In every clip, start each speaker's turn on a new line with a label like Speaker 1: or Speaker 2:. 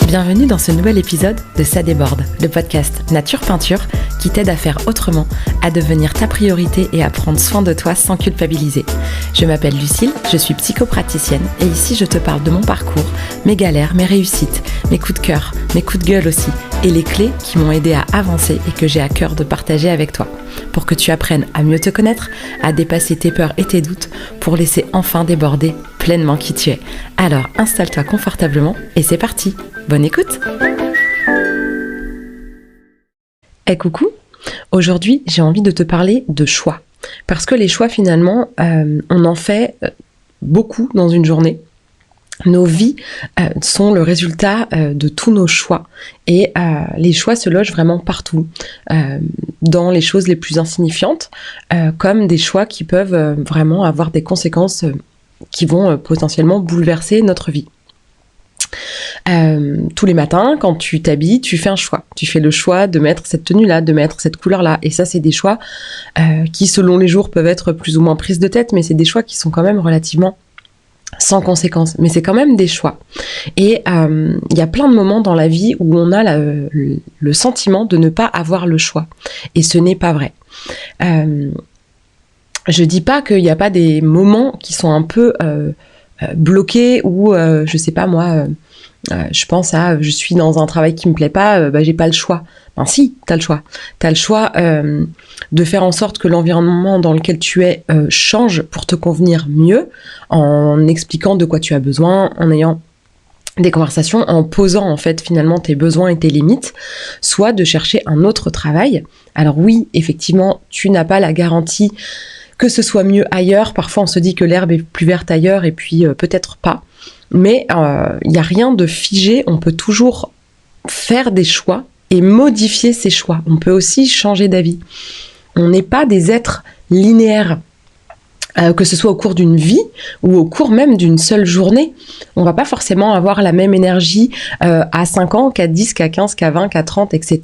Speaker 1: Bienvenue dans ce nouvel épisode de Ça déborde, le podcast Nature Peinture qui t'aide à faire autrement, à devenir ta priorité et à prendre soin de toi sans culpabiliser. Je m'appelle Lucille, je suis psychopraticienne et ici je te parle de mon parcours, mes galères, mes réussites, mes coups de cœur, mes coups de gueule aussi et les clés qui m'ont aidé à avancer et que j'ai à cœur de partager avec toi pour que tu apprennes à mieux te connaître, à dépasser tes peurs et tes doutes pour laisser enfin déborder pleinement qui tu es. Alors installe-toi confortablement et c'est parti. Bonne écoute! Hey coucou! Aujourd'hui, j'ai envie de te parler de choix. Parce que les choix, finalement, on en fait beaucoup dans une journée. Nos vies sont le résultat de tous nos choix. Et les choix se logent vraiment partout. Dans les choses les plus insignifiantes, comme des choix qui peuvent vraiment avoir des conséquences qui vont potentiellement bouleverser notre vie. Tous les matins, quand tu t'habilles, tu fais un choix. Tu fais le choix de mettre cette tenue-là, de mettre cette couleur-là. Et ça, c'est des choix qui, selon les jours, peuvent être plus ou moins prises de tête, mais c'est des choix qui sont quand même relativement sans conséquence. Mais c'est quand même des choix. Et il y a plein de moments dans la vie où on a le sentiment de ne pas avoir le choix. Et ce n'est pas vrai. Je dis pas qu'il n'y a pas des moments qui sont un peu bloqués ou, je sais pas moi... je pense à je suis dans un travail qui me plaît pas, j'ai pas le choix. Ben si, t'as le choix. T'as le choix de faire en sorte que l'environnement dans lequel tu es change pour te convenir mieux, en expliquant de quoi tu as besoin, en ayant des conversations, en posant en fait finalement tes besoins et tes limites, soit de chercher un autre travail. Alors oui, effectivement, tu n'as pas la garantie que ce soit mieux ailleurs. Parfois on se dit que l'herbe est plus verte ailleurs et puis peut-être pas. Mais il n'y a rien de figé, on peut toujours faire des choix et modifier ces choix. On peut aussi changer d'avis. On n'est pas des êtres linéaires, que ce soit au cours d'une vie ou au cours même d'une seule journée. On ne va pas forcément avoir la même énergie à 5 ans qu'à 10, qu'à 15, qu'à 20, qu'à 30, etc.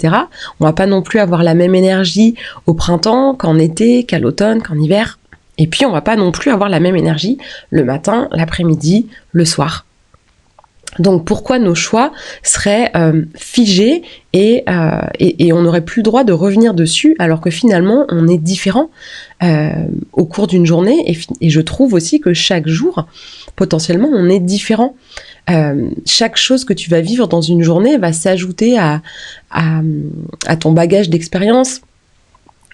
Speaker 1: On ne va pas non plus avoir la même énergie au printemps, qu'en été, qu'à l'automne, qu'en hiver. Et puis, on va pas non plus avoir la même énergie le matin, l'après-midi, le soir. Donc, pourquoi nos choix seraient figés et on n'aurait plus le droit de revenir dessus alors que finalement, on est différent au cours d'une journée. Et je trouve aussi que chaque jour, potentiellement, on est différent. Chaque chose que tu vas vivre dans une journée va s'ajouter à ton bagage d'expérience.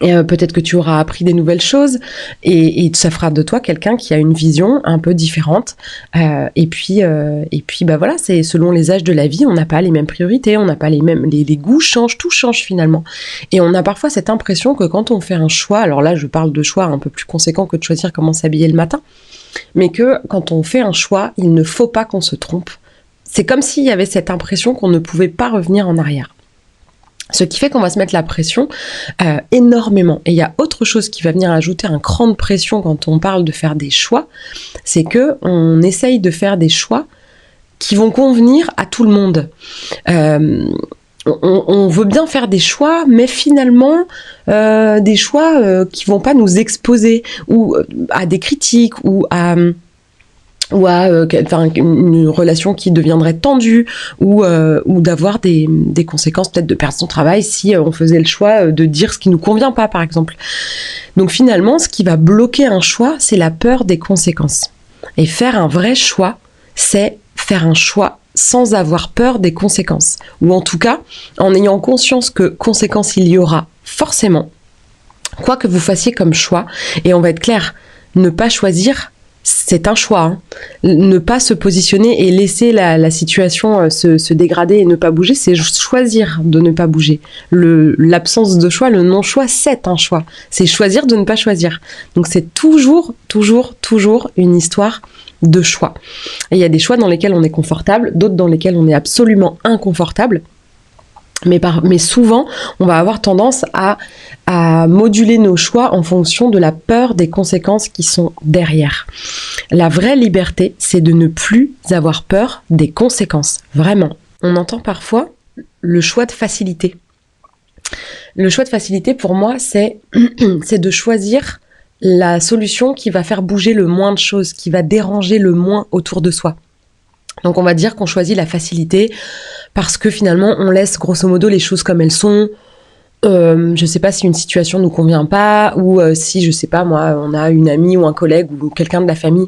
Speaker 1: Et peut-être que tu auras appris des nouvelles choses et ça fera de toi quelqu'un qui a une vision un peu différente. Et puis bah voilà, c'est selon les âges de la vie, on n'a pas les mêmes priorités, on n'a pas les mêmes, les goûts changent, tout change finalement. Et on a parfois cette impression que quand on fait un choix, alors là je parle de choix un peu plus conséquent que de choisir comment s'habiller le matin, mais que quand on fait un choix, il ne faut pas qu'on se trompe. C'est comme s'il y avait cette impression qu'on ne pouvait pas revenir en arrière. Ce qui fait qu'on va se mettre la pression énormément. Et il y a autre chose qui va venir ajouter un cran de pression quand on parle de faire des choix, c'est que on essaye de faire des choix qui vont convenir à tout le monde. On veut bien faire des choix, mais finalement, des choix qui vont pas nous exposer ou à des critiques ou à une relation qui deviendrait tendue ou d'avoir des conséquences, peut-être de perdre son travail si on faisait le choix de dire ce qui nous convient pas, par exemple. Donc finalement, ce qui va bloquer un choix, c'est la peur des conséquences. Et faire un vrai choix, c'est faire un choix sans avoir peur des conséquences. Ou en tout cas, en ayant conscience que conséquences il y aura forcément, quoi que vous fassiez comme choix. Et on va être clair, ne pas choisir, c'est un choix. Hein. Ne pas se positionner et laisser la situation se dégrader et ne pas bouger, c'est choisir de ne pas bouger. L'absence de choix, le non-choix, c'est un choix. C'est choisir de ne pas choisir. Donc c'est toujours une histoire de choix. Et il y a des choix dans lesquels on est confortable, d'autres dans lesquels on est absolument inconfortable. Mais souvent, on va avoir tendance à moduler nos choix en fonction de la peur des conséquences qui sont derrière. La vraie liberté, c'est de ne plus avoir peur des conséquences. Vraiment. On entend parfois le choix de facilité. Le choix de facilité, pour moi, c'est de choisir la solution qui va faire bouger le moins de choses, qui va déranger le moins autour de soi. Donc on va dire qu'on choisit la facilité parce que finalement on laisse grosso modo les choses comme elles sont. Je sais pas si une situation nous convient pas ou si, je sais pas moi, on a une amie ou un collègue ou quelqu'un de la famille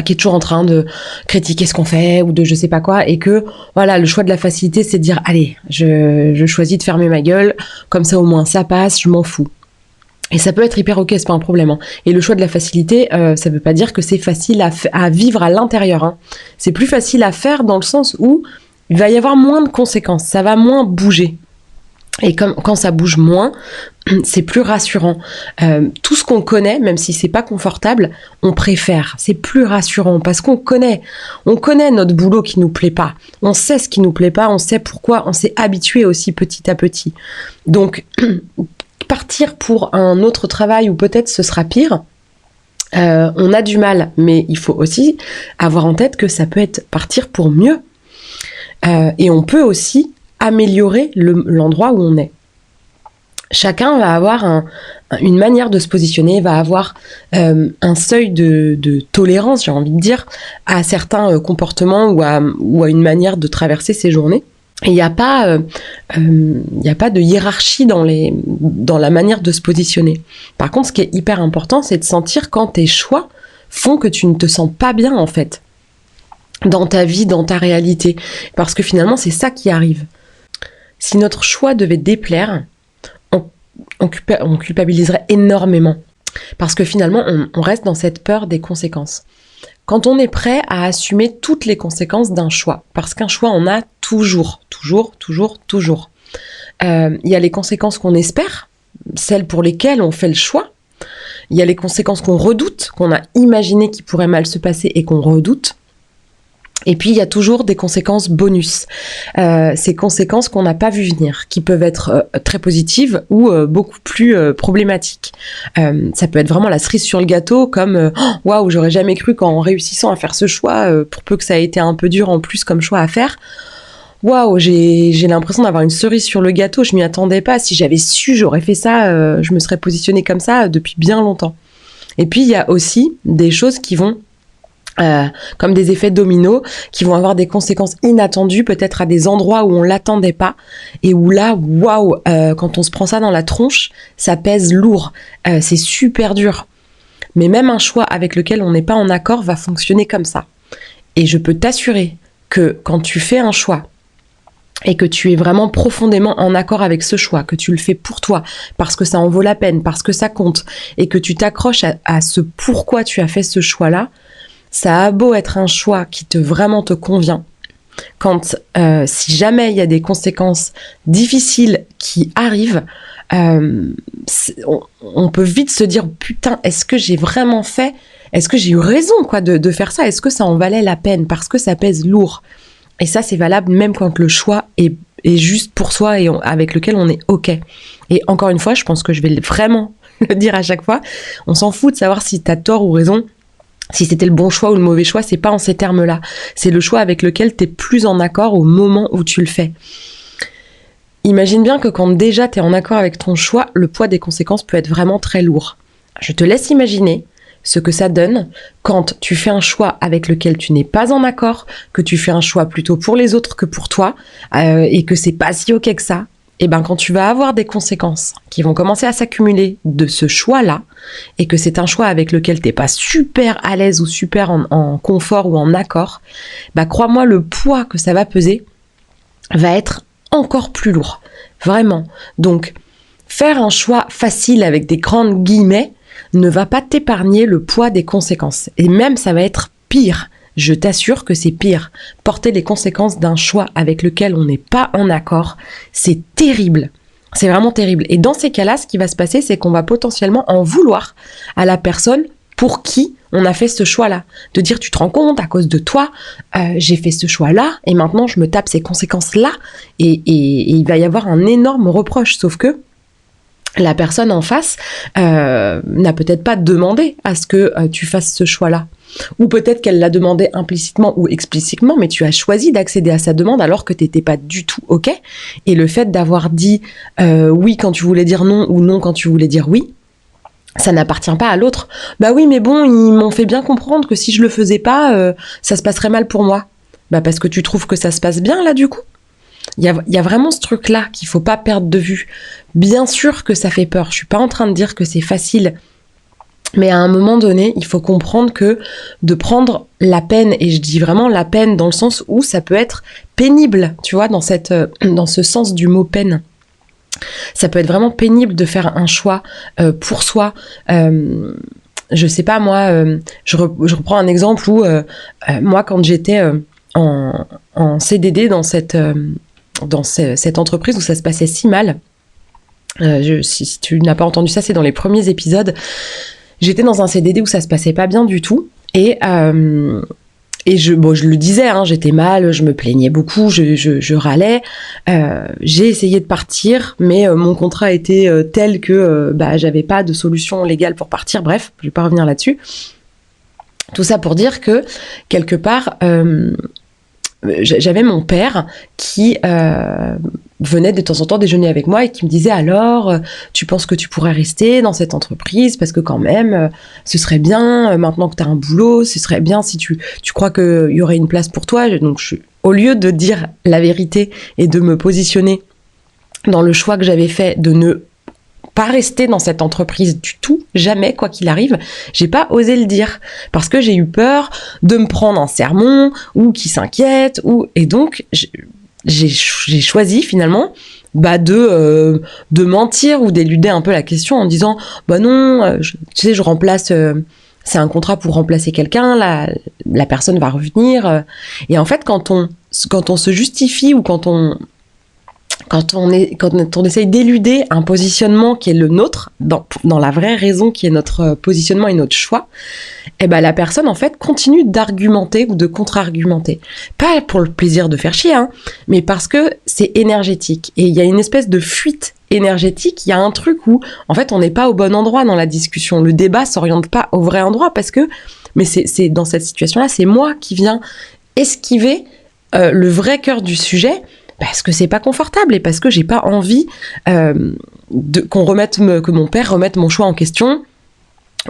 Speaker 1: qui est toujours en train de critiquer ce qu'on fait ou de je sais pas quoi, et que voilà, le choix de la facilité, c'est de dire allez, je choisis de fermer ma gueule, comme ça au moins ça passe, je m'en fous. Et ça peut être hyper ok, c'est pas un problème, hein. Et le choix de la facilité, ça veut pas dire que c'est facile à vivre à l'intérieur, hein. C'est plus facile à faire dans le sens où il va y avoir moins de conséquences, ça va moins bouger. Et comme quand ça bouge moins, c'est plus rassurant. Tout ce qu'on connaît, même si c'est pas confortable, on préfère. C'est plus rassurant parce qu'on connaît. On connaît notre boulot qui nous plaît pas. On sait ce qui nous plaît pas. On sait pourquoi. On s'est habitué aussi petit à petit. Donc, partir pour un autre travail où peut-être ce sera pire, on a du mal. Mais il faut aussi avoir en tête que ça peut être partir pour mieux. Et on peut aussi améliorer l'endroit où on est. Chacun va avoir une manière de se positionner, va avoir un seuil de tolérance, j'ai envie de dire, à certains comportements ou à une manière de traverser ses journées. Et il n'y a pas de hiérarchie dans la manière de se positionner. Par contre, ce qui est hyper important, c'est de sentir quand tes choix font que tu ne te sens pas bien, en fait, dans ta vie, dans ta réalité. Parce que finalement, c'est ça qui arrive. Si notre choix devait déplaire, on culpabiliserait énormément. Parce que finalement, on reste dans cette peur des conséquences. Quand on est prêt à assumer toutes les conséquences d'un choix, parce qu'un choix, on a toujours. Il y a les conséquences qu'on espère, celles pour lesquelles on fait le choix. Il y a les conséquences qu'on redoute, qu'on a imaginé qui pourraient mal se passer et qu'on redoute. Et puis, il y a toujours des conséquences bonus. Ces conséquences qu'on n'a pas vu venir, qui peuvent être très positives ou beaucoup plus problématiques. Ça peut être vraiment la cerise sur le gâteau, comme « Waouh, j'aurais jamais cru qu'en réussissant à faire ce choix, pour peu que ça ait été un peu dur en plus comme choix à faire, waouh, j'ai l'impression d'avoir une cerise sur le gâteau, je m'y attendais pas. Si j'avais su, j'aurais fait ça, je me serais positionnée comme ça depuis bien longtemps. » Et puis, il y a aussi des choses qui vont comme des effets dominos qui vont avoir des conséquences inattendues, peut-être à des endroits où on l'attendait pas et où là, waouh, quand on se prend ça dans la tronche, ça pèse lourd, c'est super dur. Mais même un choix avec lequel on n'est pas en accord va fonctionner comme ça. Et je peux t'assurer que quand tu fais un choix et que tu es vraiment profondément en accord avec ce choix, que tu le fais pour toi, parce que ça en vaut la peine, parce que ça compte, et que tu t'accroches à ce pourquoi tu as fait ce choix-là, ça a beau être un choix qui vraiment te convient. Quand, si jamais il y a des conséquences difficiles qui arrivent, on peut vite se dire putain, est-ce que j'ai vraiment fait, est-ce que j'ai eu raison quoi de faire ça, est-ce que ça en valait la peine parce que ça pèse lourd. Et ça c'est valable même quand le choix est juste pour soi et avec lequel on est ok. Et encore une fois, je pense que je vais vraiment le dire à chaque fois, on s'en fout de savoir si t'as tort ou raison. Si c'était le bon choix ou le mauvais choix, c'est pas en ces termes-là. C'est le choix avec lequel t'es plus en accord au moment où tu le fais. Imagine bien que quand déjà t'es en accord avec ton choix, le poids des conséquences peut être vraiment très lourd. Je te laisse imaginer ce que ça donne quand tu fais un choix avec lequel tu n'es pas en accord, que tu fais un choix plutôt pour les autres que pour toi, et que c'est pas si ok que ça. Et ben quand tu vas avoir des conséquences qui vont commencer à s'accumuler de ce choix-là, et que c'est un choix avec lequel t'es pas super à l'aise ou super en confort ou en accord, bah crois-moi, le poids que ça va peser va être encore plus lourd. Vraiment. Donc, faire un choix facile avec des grandes guillemets ne va pas t'épargner le poids des conséquences. Et même, ça va être pire. Je t'assure que c'est pire. Porter les conséquences d'un choix avec lequel on n'est pas en accord, c'est terrible. C'est vraiment terrible. Et dans ces cas-là, ce qui va se passer, c'est qu'on va potentiellement en vouloir à la personne pour qui on a fait ce choix-là. De dire, tu te rends compte, à cause de toi, j'ai fait ce choix-là, et maintenant je me tape ces conséquences-là, et il va y avoir un énorme reproche. Sauf que la personne en face n'a peut-être pas demandé à ce que tu fasses ce choix-là. Ou peut-être qu'elle l'a demandé implicitement ou explicitement, mais tu as choisi d'accéder à sa demande alors que tu n'étais pas du tout OK. Et le fait d'avoir dit oui quand tu voulais dire non ou non quand tu voulais dire oui, ça n'appartient pas à l'autre. Bah oui, mais bon, ils m'ont fait bien comprendre que si je le faisais pas, ça se passerait mal pour moi. Bah parce que tu trouves que ça se passe bien là du coup. Il y a vraiment ce truc-là qu'il faut pas perdre de vue. Bien sûr que ça fait peur. Je suis pas en train de dire que c'est facile. Mais à un moment donné, il faut comprendre que de prendre la peine, et je dis vraiment la peine dans le sens où ça peut être pénible, tu vois, dans ce sens du mot peine. Ça peut être vraiment pénible de faire un choix pour soi. Je sais pas, moi, je reprends un exemple où moi, quand j'étais en CDD dans cette entreprise où ça se passait si mal, si tu n'as pas entendu ça, c'est dans les premiers épisodes. J'étais dans un CDD où ça se passait pas bien du tout et je le disais, hein, j'étais mal, je me plaignais beaucoup, je râlais. J'ai essayé de partir, mais mon contrat était tel que j'avais pas de solution légale pour partir. Bref, je vais pas revenir là-dessus. Tout ça pour dire que quelque part, j'avais mon père qui venait de temps en temps déjeuner avec moi et qui me disait alors, tu penses que tu pourrais rester dans cette entreprise parce que quand même, ce serait bien, maintenant que tu as un boulot, ce serait bien si tu crois qu'il y aurait une place pour toi. Donc au lieu de dire la vérité et de me positionner dans le choix que j'avais fait de ne pas rester dans cette entreprise du tout, jamais, quoi qu'il arrive, j'ai pas osé le dire parce que j'ai eu peur de me prendre un sermon ou qu'il s'inquiète et donc j'ai choisi finalement de mentir ou d'éluder un peu la question en disant non, je remplace, c'est un contrat pour remplacer quelqu'un, la personne va revenir, et en fait quand on se justifie ou quand on essaye d'éluder un positionnement qui est le nôtre, dans la vraie raison qui est notre positionnement et notre choix, la personne en fait continue d'argumenter ou de contre-argumenter. Pas pour le plaisir de faire chier, hein, mais parce que c'est énergétique. Et il y a une espèce de fuite énergétique, il y a un truc où en fait on n'est pas au bon endroit dans la discussion. Le débat s'oriente pas au vrai endroit mais c'est dans cette situation-là, c'est moi qui viens esquiver le vrai cœur du sujet, parce que c'est pas confortable et parce que j'ai pas envie que mon père remette mon choix en question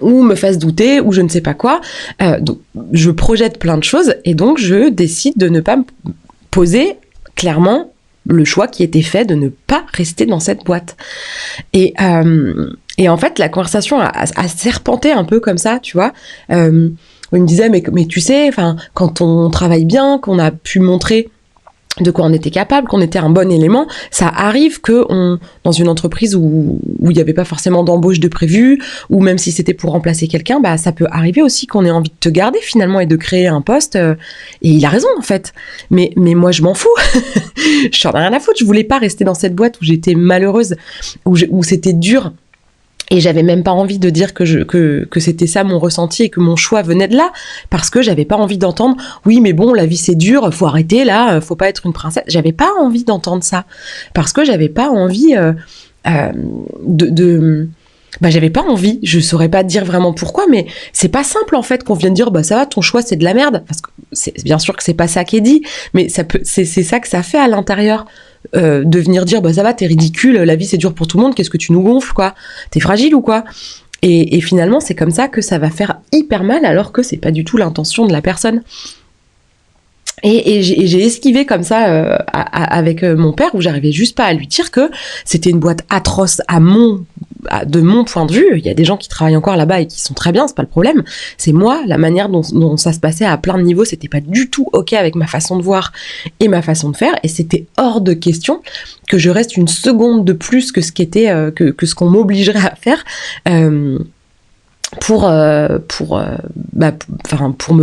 Speaker 1: ou me fasse douter ou je ne sais pas quoi. Donc je projette plein de choses et donc je décide de ne pas me poser clairement le choix qui était fait de ne pas rester dans cette boîte. Et en fait la conversation a serpenté un peu comme ça, tu vois. Il me disait mais tu sais, quand on travaille bien, qu'on a pu montrer de quoi on était capable, qu'on était un bon élément, ça arrive que dans une entreprise où il n'y avait pas forcément d'embauche de prévu, ou même si c'était pour remplacer quelqu'un, ça peut arriver aussi qu'on ait envie de te garder finalement et de créer un poste, et il a raison en fait. Mais moi je m'en fous, je n'en ai rien à foutre, je voulais pas rester dans cette boîte où j'étais malheureuse, où c'était dur. Et j'avais même pas envie de dire que c'était ça mon ressenti et que mon choix venait de là, parce que j'avais pas envie d'entendre oui mais bon la vie c'est dur, faut arrêter là, faut pas être une princesse. J'avais pas envie d'entendre ça parce que j'avais pas envie j'avais pas envie, je saurais pas dire vraiment pourquoi, mais c'est pas simple en fait qu'on vienne dire ça va, ton choix c'est de la merde, parce que c'est bien sûr que c'est pas ça qui est dit, mais c'est ça que ça fait à l'intérieur. De venir dire ça va, t'es ridicule, la vie c'est dur pour tout le monde, qu'est-ce que tu nous gonfles quoi, t'es fragile ou quoi, et finalement c'est comme ça que ça va faire hyper mal alors que c'est pas du tout l'intention de la personne. Et j'ai esquivé comme ça avec mon père, où j'arrivais juste pas à lui dire que c'était une boîte atroce de mon point de vue. Il y a des gens qui travaillent encore là-bas et qui sont très bien, c'est pas le problème. C'est moi, la manière dont ça se passait à plein de niveaux, c'était pas du tout ok avec ma façon de voir et ma façon de faire, et c'était hors de question que je reste une seconde de plus que ce qu'était que ce qu'on m'obligerait à faire. Pour me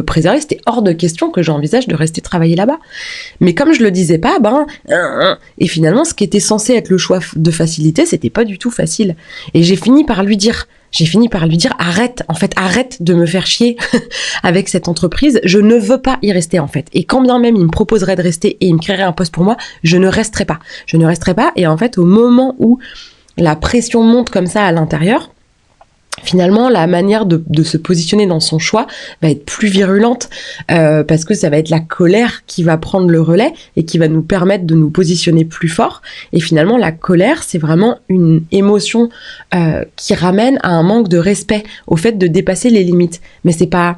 Speaker 1: préserver, c'était hors de question que j'envisage de rester travailler là-bas. Mais comme je le disais pas, et finalement, ce qui était censé être le choix de facilité, c'était pas du tout facile. Et j'ai fini par lui dire, arrête de me faire chier avec cette entreprise, je ne veux pas y rester en fait. Et quand bien même il me proposerait de rester et il me créerait un poste pour moi, je ne resterai pas. Et en fait, au moment où la pression monte comme ça à l'intérieur, finalement, la manière de se positionner dans son choix va être plus virulente parce que ça va être la colère qui va prendre le relais et qui va nous permettre de nous positionner plus fort. Et finalement, la colère, c'est vraiment une émotion qui ramène à un manque de respect, au fait de dépasser les limites. Mais c'est pas...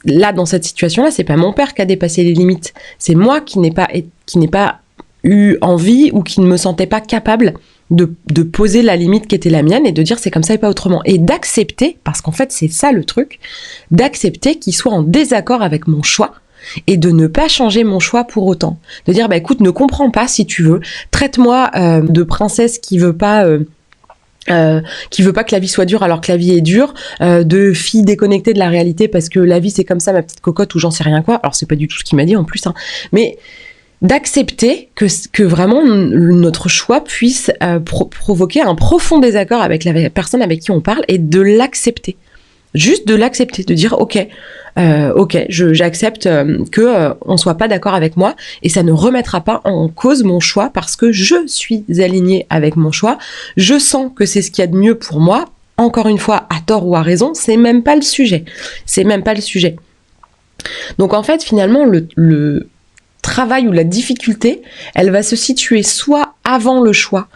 Speaker 1: Là, dans cette situation-là, c'est pas mon père qui a dépassé les limites. C'est moi qui n'ai pas eu envie ou qui ne me sentais pas capable de poser la limite qui était la mienne et de dire c'est comme ça et pas autrement. Et d'accepter, parce qu'en fait c'est ça le truc, d'accepter qu'il soit en désaccord avec mon choix et de ne pas changer mon choix pour autant. De dire écoute, ne comprends pas si tu veux, traite-moi de princesse qui veut pas que la vie soit dure alors que la vie est dure, de fille déconnectée de la réalité parce que la vie c'est comme ça ma petite cocotte ou j'en sais rien quoi. Alors c'est pas du tout ce qu'il m'a dit en plus, hein. Mais d'accepter que vraiment notre choix puisse provoquer un profond désaccord avec la personne avec qui on parle et de l'accepter. Juste de l'accepter, de dire ok, j'accepte que on soit pas d'accord avec moi et ça ne remettra pas en cause mon choix parce que je suis alignée avec mon choix. Je sens que c'est ce qu'il y a de mieux pour moi. Encore une fois, à tort ou à raison, c'est même pas le sujet. C'est même pas le sujet. Donc en fait, finalement, le travail ou la difficulté, elle va se situer soit avant le choix,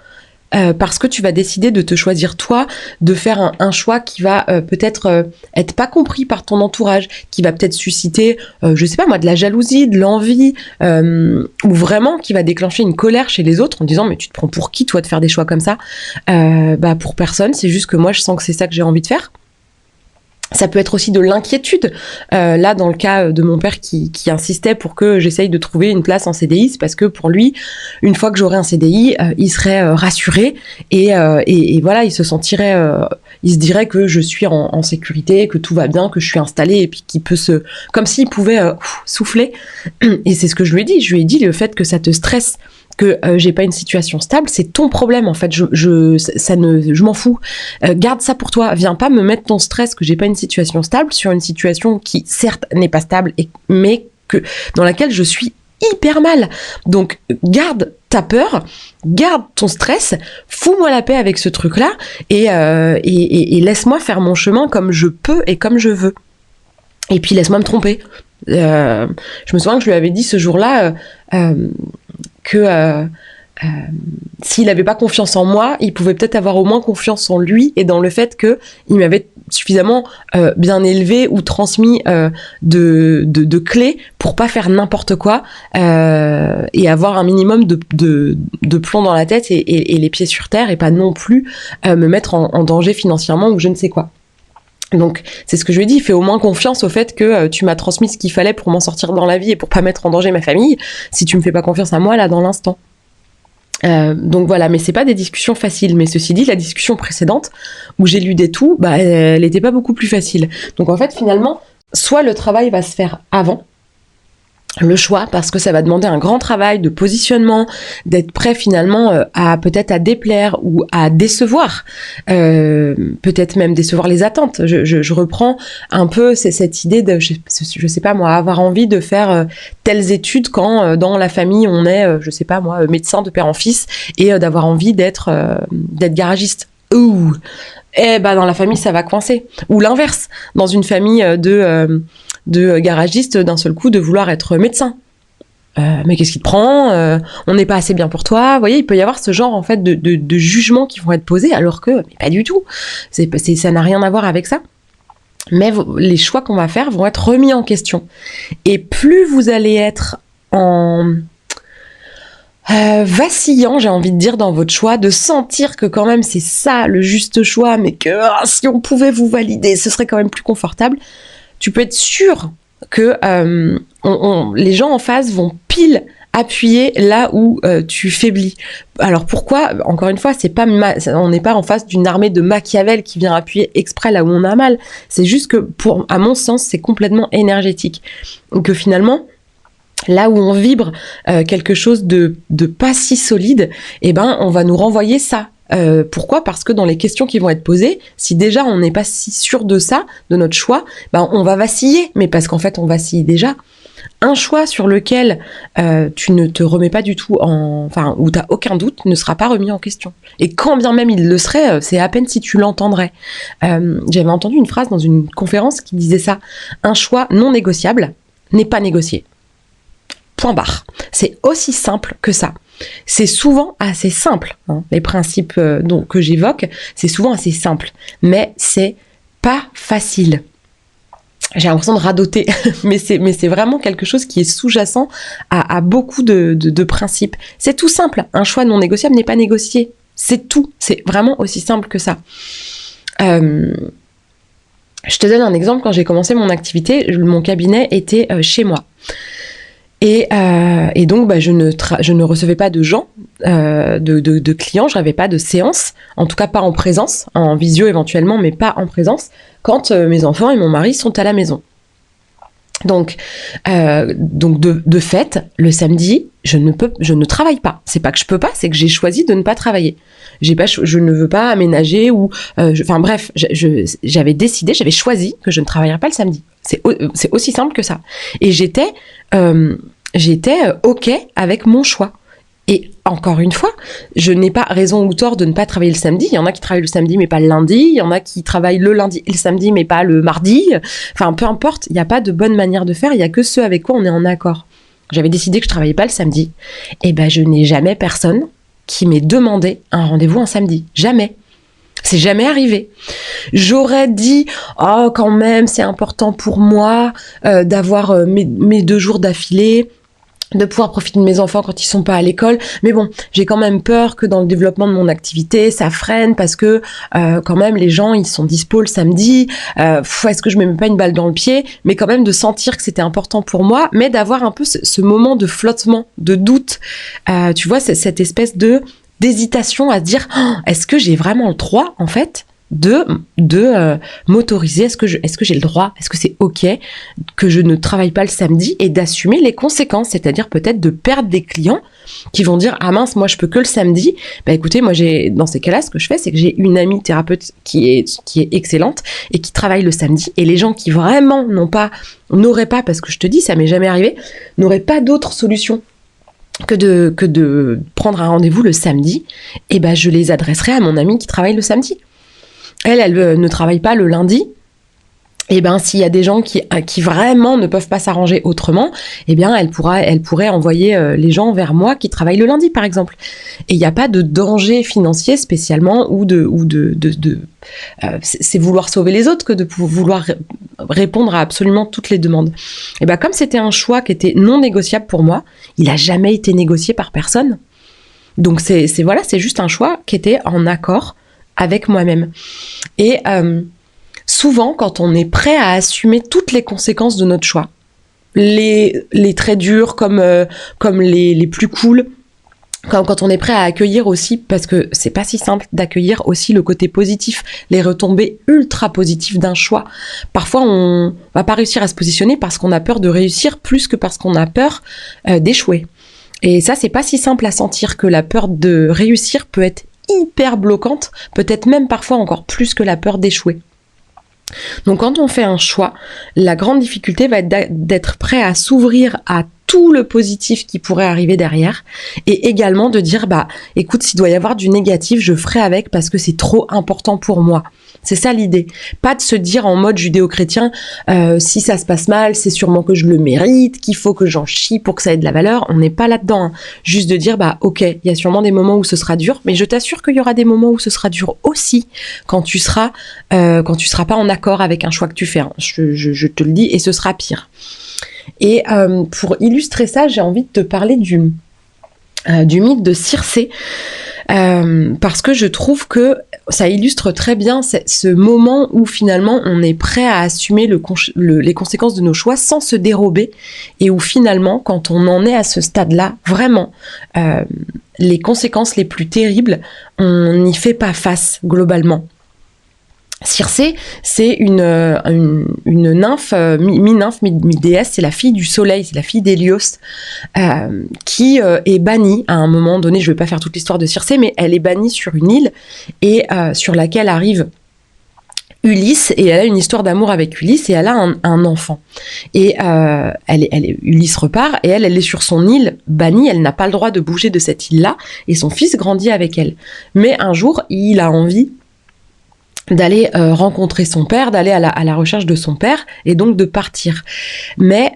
Speaker 1: parce que tu vas décider de te choisir toi, de faire un choix qui va peut-être être pas compris par ton entourage, qui va peut-être susciter, je sais pas moi, de la jalousie, de l'envie, ou vraiment qui va déclencher une colère chez les autres en disant mais tu te prends pour qui toi de faire des choix comme ça? Pour personne, c'est juste que moi je sens que c'est ça que j'ai envie de faire. Ça peut être aussi de l'inquiétude. Là, dans le cas de mon père qui insistait pour que j'essaye de trouver une place en CDI, c'est parce que pour lui, une fois que j'aurais un CDI, il serait rassuré et voilà, il se sentirait, il se dirait que je suis en sécurité, que tout va bien, que je suis installée et puis qu'il peut comme s'il pouvait souffler. Et c'est ce que je lui ai dit. Je lui ai dit le fait que ça te stresse, que j'ai pas une situation stable, c'est ton problème en fait. Je m'en fous. Garde ça pour toi. Viens pas me mettre ton stress que j'ai pas une situation stable sur une situation qui certes n'est pas stable mais dans laquelle je suis hyper mal. Donc garde ta peur, garde ton stress, fous-moi la paix avec ce truc-là et laisse-moi faire mon chemin comme je peux et comme je veux. Et puis laisse-moi me tromper. Je me souviens que je lui avais dit ce jour-là que s'il n'avait pas confiance en moi, il pouvait peut-être avoir au moins confiance en lui et dans le fait qu'il m'avait suffisamment bien élevé ou transmis de clés pour pas faire n'importe quoi et avoir un minimum de plomb dans la tête et les pieds sur terre et pas non plus me mettre en danger financièrement ou je ne sais quoi. Donc c'est ce que je lui ai dit, fais au moins confiance au fait que tu m'as transmis ce qu'il fallait pour m'en sortir dans la vie et pour pas mettre en danger ma famille, si tu me fais pas confiance à moi là dans l'instant. Donc voilà, mais c'est pas des discussions faciles, mais ceci dit, la discussion précédente où j'ai lu des tout, elle était pas beaucoup plus facile. Donc en fait finalement, soit le travail va se faire avant le choix, parce que ça va demander un grand travail de positionnement, d'être prêt finalement à peut-être à déplaire ou à décevoir, peut-être même décevoir les attentes. Je reprends un peu cette idée de, je sais pas moi, avoir envie de faire telles études quand dans la famille on est, je sais pas moi, médecin de père en fils et d'avoir envie d'être garagiste. Ouh. Dans la famille ça va coincer. Ou l'inverse, dans une famille de garagistes d'un seul coup de vouloir être médecin. Mais qu'est-ce qui te prend? On n'est pas assez bien pour toi. Vous voyez, il peut y avoir ce genre en fait de jugements qui vont être posés alors que mais pas du tout. Ça n'a rien à voir avec ça. Mais les choix qu'on va faire vont être remis en question. Et plus vous allez être en vacillant, j'ai envie de dire, dans votre choix, de sentir que quand même c'est ça le juste choix, mais que si on pouvait vous valider, ce serait quand même plus confortable. Tu peux être sûr que les gens en face vont pile appuyer là où tu faiblis. Alors pourquoi? Encore une fois, on n'est pas en face d'une armée de Machiavel qui vient appuyer exprès là où on a mal. C'est juste que, à mon sens, c'est complètement énergétique. Que finalement, là où on vibre quelque chose de pas si solide, on va nous renvoyer ça. Pourquoi? Parce que dans les questions qui vont être posées, si déjà on n'est pas si sûr de ça, de notre choix, on va vaciller, mais parce qu'en fait on vacille déjà. Un choix sur lequel tu ne te remets pas du tout où tu n'as aucun doute ne sera pas remis en question. Et quand bien même il le serait, c'est à peine si tu l'entendrais. J'avais entendu une phrase dans une conférence qui disait ça: un choix non négociable n'est pas négocié. Point barre. C'est aussi simple que ça. C'est souvent assez simple, hein, les principes que j'évoque, c'est souvent assez simple, mais c'est pas facile. J'ai l'impression de radoter, mais c'est vraiment quelque chose qui est sous-jacent à beaucoup de principes. C'est tout simple. Un choix non négociable n'est pas négocié. C'est tout. C'est vraiment aussi simple que ça. Je te donne un exemple. Quand j'ai commencé mon activité, mon cabinet était chez moi. Et donc, je ne recevais pas de gens, de clients, je n'avais pas de séance, en tout cas pas en présence, en visio éventuellement, mais pas en présence, quand mes enfants et mon mari sont à la maison. Donc de fait, le samedi, je ne travaille pas. C'est pas que je peux pas, c'est que j'ai choisi de ne pas travailler. Je ne veux pas aménager j'avais décidé, j'avais choisi que je ne travaillerais pas le samedi. C'est aussi simple que ça. Et j'étais OK avec mon choix. Et encore une fois, je n'ai pas raison ou tort de ne pas travailler le samedi. Il y en a qui travaillent le samedi mais pas le lundi. Il y en a qui travaillent le lundi et le samedi mais pas le mardi. Enfin, peu importe, il n'y a pas de bonne manière de faire. Il n'y a que ceux avec quoi on est en accord. J'avais décidé que je ne travaillais pas le samedi. Et je n'ai jamais personne qui m'ait demandé un rendez-vous un samedi. Jamais. C'est jamais arrivé. J'aurais dit, oh, quand même, c'est important pour moi d'avoir mes 2 jours d'affilée, de pouvoir profiter de mes enfants quand ils sont pas à l'école. Mais bon, j'ai quand même peur que dans le développement de mon activité, ça freine parce que quand même, les gens, ils sont dispo le samedi. Est-ce que je me mets pas une balle dans le pied? Mais quand même de sentir que c'était important pour moi, mais d'avoir un peu ce moment de flottement, de doute. Tu vois, c'est cette espèce d'hésitation à se dire, est-ce que j'ai vraiment le droit, en fait, de m'autoriser, est-ce que j'ai le droit, est-ce que c'est OK que je ne travaille pas le samedi, et d'assumer les conséquences, c'est-à-dire peut-être de perdre des clients qui vont dire, ah mince, moi je peux que le samedi. Écoutez, moi dans ces cas-là, ce que je fais, c'est que j'ai une amie thérapeute qui est excellente et qui travaille le samedi, et les gens qui vraiment n'auraient pas, parce que je te dis, ça m'est jamais arrivé, n'auraient pas d'autre solution que de prendre un rendez-vous le samedi, et je les adresserai à mon amie qui travaille le samedi. Elle ne travaille pas le lundi. Et s'il y a des gens qui vraiment ne peuvent pas s'arranger autrement, elle pourrait envoyer les gens vers moi qui travaillent le lundi, par exemple. Et il n'y a pas de danger financier spécialement c'est vouloir sauver les autres que de vouloir répondre à absolument toutes les demandes. Et comme c'était un choix qui était non négociable pour moi, il n'a jamais été négocié par personne. Donc c'est juste un choix qui était en accord avec moi-même. Et souvent, quand on est prêt à assumer toutes les conséquences de notre choix, les très durs comme les plus cool, quand on est prêt à accueillir aussi, parce que c'est pas si simple d'accueillir aussi le côté positif, les retombées ultra positives d'un choix. Parfois, on va pas réussir à se positionner parce qu'on a peur de réussir plus que parce qu'on a peur d'échouer. Et ça, c'est pas si simple à sentir, que la peur de réussir peut être hyper bloquante, peut-être même parfois encore plus que la peur d'échouer. Donc quand on fait un choix, la grande difficulté va être d'être prêt à s'ouvrir à tout le positif qui pourrait arriver derrière, et également de dire écoute, s'il doit y avoir du négatif, je ferai avec parce que c'est trop important pour moi. C'est ça l'idée. Pas de se dire en mode judéo-chrétien, si ça se passe mal, c'est sûrement que je le mérite, qu'il faut que j'en chie pour que ça ait de la valeur. On n'est pas là-dedans. Hein. Juste de dire, ok, il y a sûrement des moments où ce sera dur, mais je t'assure qu'il y aura des moments où ce sera dur aussi quand tu seras pas en accord avec un choix que tu fais. Hein. Je te le dis, et ce sera pire. Et pour illustrer ça, j'ai envie de te parler du mythe de Circé. Parce que je trouve que ça illustre très bien ce moment où finalement on est prêt à assumer les conséquences de nos choix sans se dérober, et où finalement, quand on en est à ce stade-là, vraiment, les conséquences les plus terribles, on n'y fait pas face globalement. Circé, c'est une nymphe, mi-nymphe, mi-déesse, c'est la fille du soleil, c'est la fille d'Hélios, qui est bannie à un moment donné. Je ne vais pas faire toute l'histoire de Circé, mais elle est bannie sur une île, et sur laquelle arrive Ulysse, et elle a une histoire d'amour avec Ulysse, et elle a un enfant. Et Ulysse repart, et elle est sur son île bannie, elle n'a pas le droit de bouger de cette île-là, et son fils grandit avec elle. Mais un jour, il a envie d'aller rencontrer son père, d'aller à la recherche de son père, et donc de partir. Mais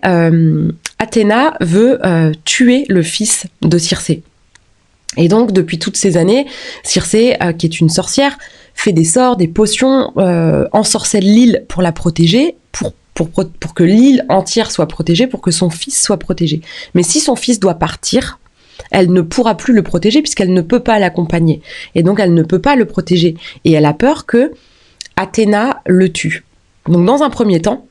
Speaker 1: Athéna veut tuer le fils de Circé. Et donc, depuis toutes ces années, Circé, qui est une sorcière, fait des sorts, des potions, ensorcelle l'île pour la protéger, pour que l'île entière soit protégée, pour que son fils soit protégé. Mais si son fils doit partir, elle ne pourra plus le protéger puisqu'elle ne peut pas l'accompagner. Et donc, elle ne peut pas le protéger. Et elle a peur que Athéna le tue. Donc, dans un premier temps,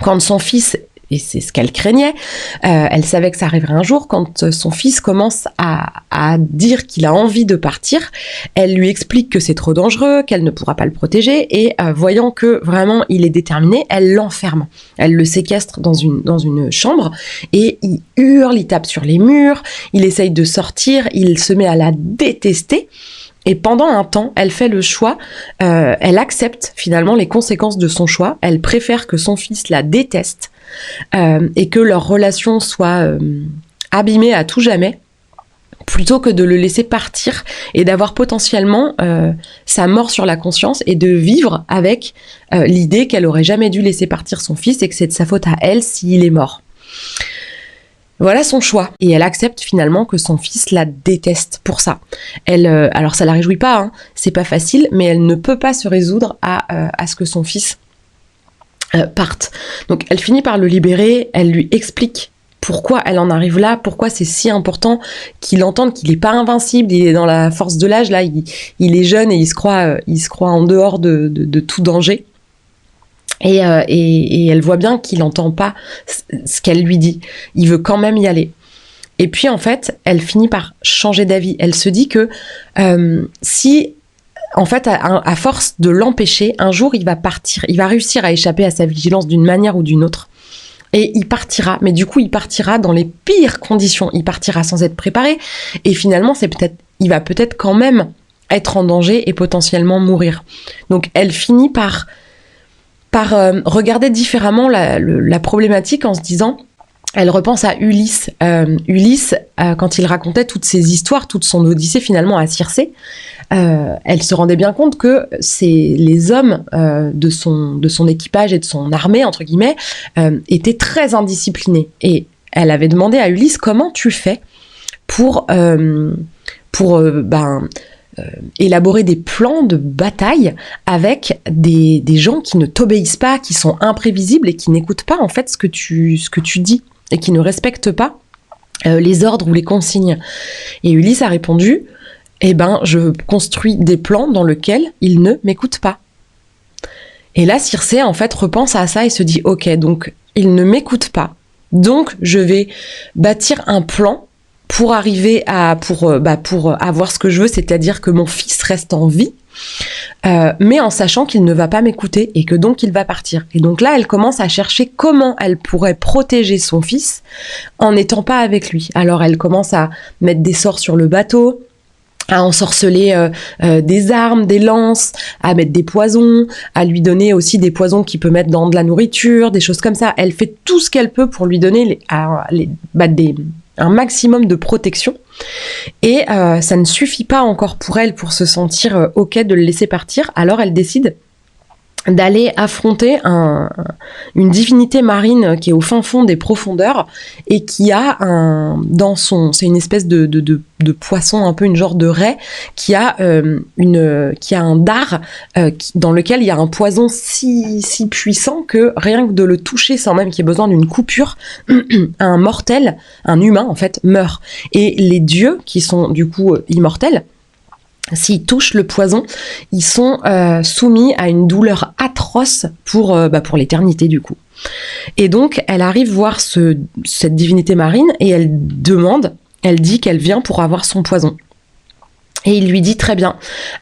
Speaker 1: quand son fils, et c'est ce qu'elle craignait, elle savait que ça arriverait un jour, quand son fils commence à dire qu'il a envie de partir, elle lui explique que c'est trop dangereux, qu'elle ne pourra pas le protéger, et voyant que vraiment il est déterminé, elle l'enferme. Elle le séquestre dans une chambre, et il hurle, il tape sur les murs, il essaye de sortir, il se met à la détester. Et pendant un temps, elle fait le choix, elle accepte finalement les conséquences de son choix, elle préfère que son fils la déteste, et que leur relation soit abîmée à tout jamais, plutôt que de le laisser partir et d'avoir potentiellement sa mort sur la conscience et de vivre avec l'idée qu'elle aurait jamais dû laisser partir son fils et que c'est de sa faute à elle s'il est mort. Voilà son choix. Et elle accepte finalement que son fils la déteste pour ça. Alors ça la réjouit pas, hein, c'est pas facile, mais elle ne peut pas se résoudre à ce que son fils parte. Donc elle finit par le libérer, elle lui explique pourquoi elle en arrive là, pourquoi c'est si important qu'il entende qu'il n'est pas invincible, il est dans la force de l'âge, là, il est jeune et il se croit en dehors de tout danger. Et elle voit bien qu'il n'entend pas ce qu'elle lui dit. Il veut quand même y aller. Et puis, en fait, elle finit par changer d'avis. Elle se dit que si, en fait, à force de l'empêcher, un jour, il va partir. Il va réussir à échapper à sa vigilance d'une manière ou d'une autre. Et il partira. Mais du coup, il partira dans les pires conditions. Il partira sans être préparé. Et finalement, il va peut-être quand même être en danger et potentiellement mourir. Donc, elle finit par regarder différemment la problématique en se disant, elle repense à Ulysse. Ulysse, quand il racontait toutes ses histoires, toute son odyssée finalement à Circé, elle se rendait bien compte que les hommes de son équipage et de son armée, entre guillemets, étaient très indisciplinés. Et elle avait demandé à Ulysse, comment tu fais pour élaborer des plans de bataille avec des gens qui ne t'obéissent pas, qui sont imprévisibles et qui n'écoutent pas en fait ce que tu dis et qui ne respectent pas les ordres ou les consignes. Et Ulysse a répondu, je construis des plans dans lesquels ils ne m'écoutent pas. Et là, Circé en fait repense à ça et se dit, ok, donc ils ne m'écoutent pas, donc je vais bâtir un plan pour arriver pour avoir ce que je veux, c'est-à-dire que mon fils reste en vie, mais en sachant qu'il ne va pas m'écouter et que donc il va partir. Et donc là, elle commence à chercher comment elle pourrait protéger son fils en n'étant pas avec lui. Alors elle commence à mettre des sorts sur le bateau, à ensorceler des armes, des lances, à mettre des poisons, à lui donner aussi des poisons qu'il peut mettre dans de la nourriture, des choses comme ça. Elle fait tout ce qu'elle peut pour lui donner un maximum de protection. Et ça ne suffit pas encore pour elle pour se sentir ok de le laisser partir. Alors elle décide d'aller affronter une divinité marine qui est au fin fond des profondeurs et qui a c'est une espèce de poisson, un peu une genre de raie, qui a un dard dans lequel il y a un poison si puissant que rien que de le toucher sans même qu'il y ait besoin d'une coupure, un mortel, un humain en fait, meurt. Et les dieux qui sont du coup immortels, s'ils touchent le poison, ils sont soumis à une douleur atroce pour l'éternité du coup. Et donc, elle arrive voir cette divinité marine et elle dit qu'elle vient pour avoir son poison. Et il lui dit, très bien,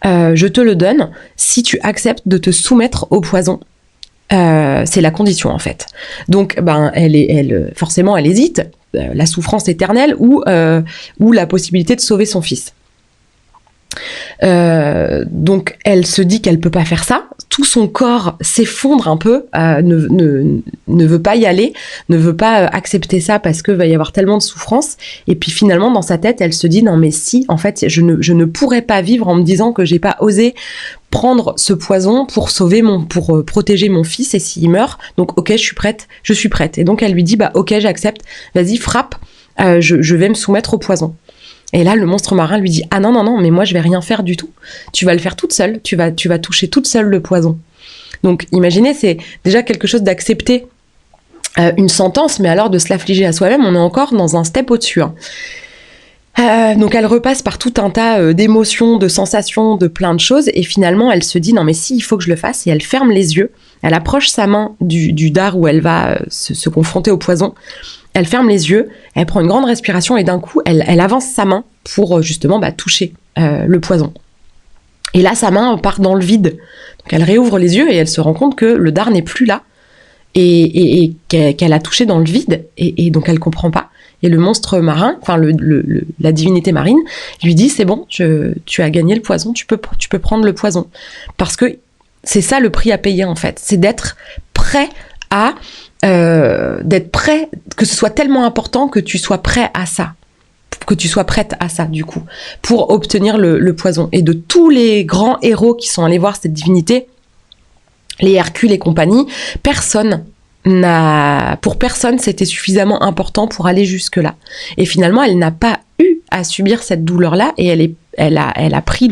Speaker 1: je te le donne si tu acceptes de te soumettre au poison. C'est la condition en fait. Donc, forcément, elle hésite, la souffrance éternelle ou la possibilité de sauver son fils. Donc elle se dit qu'elle peut pas faire ça tout son corps s'effondre un peu, ne veut pas y aller, ne veut pas accepter ça parce que va y avoir tellement de souffrance. Et puis finalement, dans sa tête, elle se dit non mais si, en fait, je ne pourrais pas vivre en me disant que j'ai pas osé prendre ce poison pour pour protéger mon fils et s'il meurt. Donc ok, je suis prête. Et donc elle lui dit bah ok, j'accepte. Vas-y, frappe. Je vais me soumettre au poison. Et là, le monstre marin lui dit « Ah non, mais moi, je vais rien faire du tout. Tu vas le faire toute seule. Tu vas toucher toute seule le poison. » Donc, imaginez, c'est déjà quelque chose d'accepter une sentence, mais alors de se l'affliger à soi-même, on est encore dans un step au-dessus. Donc, elle repasse par tout un tas d'émotions, de sensations, de plein de choses. Et finalement, elle se dit « Non, mais si, il faut que je le fasse. » Et elle ferme les yeux. Elle approche sa main du dard où elle va se confronter au poison. Elle ferme les yeux, elle prend une grande respiration et d'un coup, elle avance sa main pour justement toucher le poison. Et là, sa main part dans le vide. Donc elle réouvre les yeux et elle se rend compte que le dard n'est plus là et qu'elle a touché dans le vide et donc elle comprend pas. Et le monstre marin, enfin la divinité marine, lui dit c'est bon, tu as gagné le poison, tu peux prendre le poison. Parce que c'est ça le prix à payer en fait, c'est d'être prêt que ce soit tellement important que tu sois prêt à ça, que tu sois prête à ça du coup, pour obtenir le poison. Et de tous les grands héros qui sont allés voir cette divinité, les Hercule et compagnie, pour personne c'était suffisamment important pour aller jusque là. Et finalement elle n'a pas eu à subir cette douleur là et elle a pris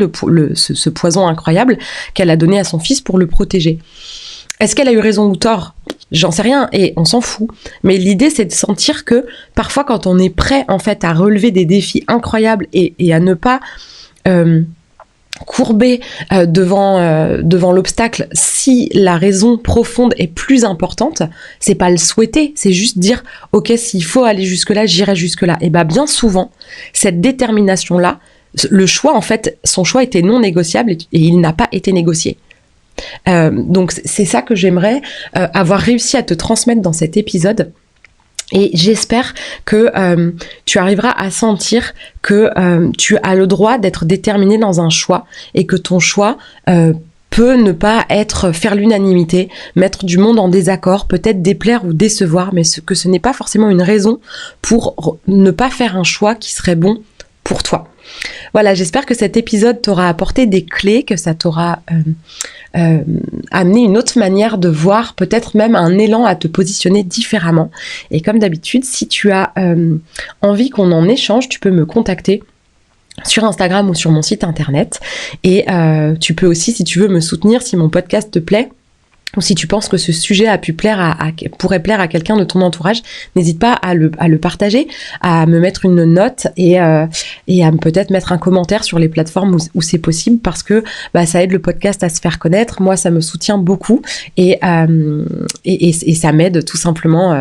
Speaker 1: ce poison incroyable qu'elle a donné à son fils pour le protéger. Est-ce qu'elle a eu raison ou tort ? J'en sais rien et on s'en fout. Mais l'idée, c'est de sentir que parfois, quand on est prêt en fait à relever des défis incroyables et à ne pas courber devant l'obstacle, si la raison profonde est plus importante, c'est pas le souhaiter, c'est juste dire ok, s'il faut aller jusque-là, j'irai jusque-là. Et bien souvent, cette détermination-là, le choix en fait, son choix était non négociable et il n'a pas été négocié. Donc c'est ça que j'aimerais avoir réussi à te transmettre dans cet épisode et j'espère que tu arriveras à sentir que tu as le droit d'être déterminé dans un choix et que ton choix peut ne pas faire l'unanimité, mettre du monde en désaccord, peut-être déplaire ou décevoir, mais que ce n'est pas forcément une raison pour ne pas faire un choix qui serait bon pour toi. Voilà, j'espère que cet épisode t'aura apporté des clés, que ça t'aura amené une autre manière de voir, peut-être même un élan à te positionner différemment. Et comme d'habitude, si tu as envie qu'on en échange, tu peux me contacter sur Instagram ou sur mon site internet. Et tu peux aussi, si tu veux me soutenir, si mon podcast te plaît, ou si tu penses que ce sujet pourrait plaire à quelqu'un de ton entourage, n'hésite pas à le partager, à me mettre une note et à peut-être mettre un commentaire sur les plateformes où c'est possible parce que ça aide le podcast à se faire connaître. Moi, ça me soutient beaucoup et ça m'aide tout simplement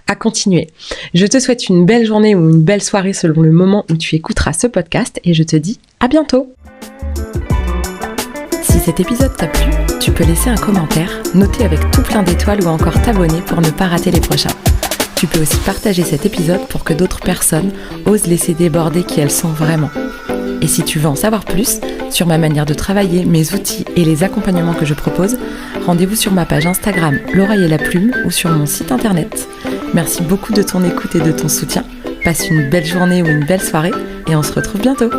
Speaker 1: à continuer. Je te souhaite une belle journée ou une belle soirée selon le moment où tu écouteras ce podcast et je te dis à bientôt. Si cet épisode t'a plu, tu peux laisser un commentaire, noter avec tout plein d'étoiles ou encore t'abonner pour ne pas rater les prochains. Tu peux aussi partager cet épisode pour que d'autres personnes osent laisser déborder qui elles sont vraiment. Et si tu veux en savoir plus sur ma manière de travailler, mes outils et les accompagnements que je propose, rendez-vous sur ma page Instagram L'Oreille et la Plume ou sur mon site internet. Merci beaucoup de ton écoute et de ton soutien. Passe une belle journée ou une belle soirée et on se retrouve bientôt.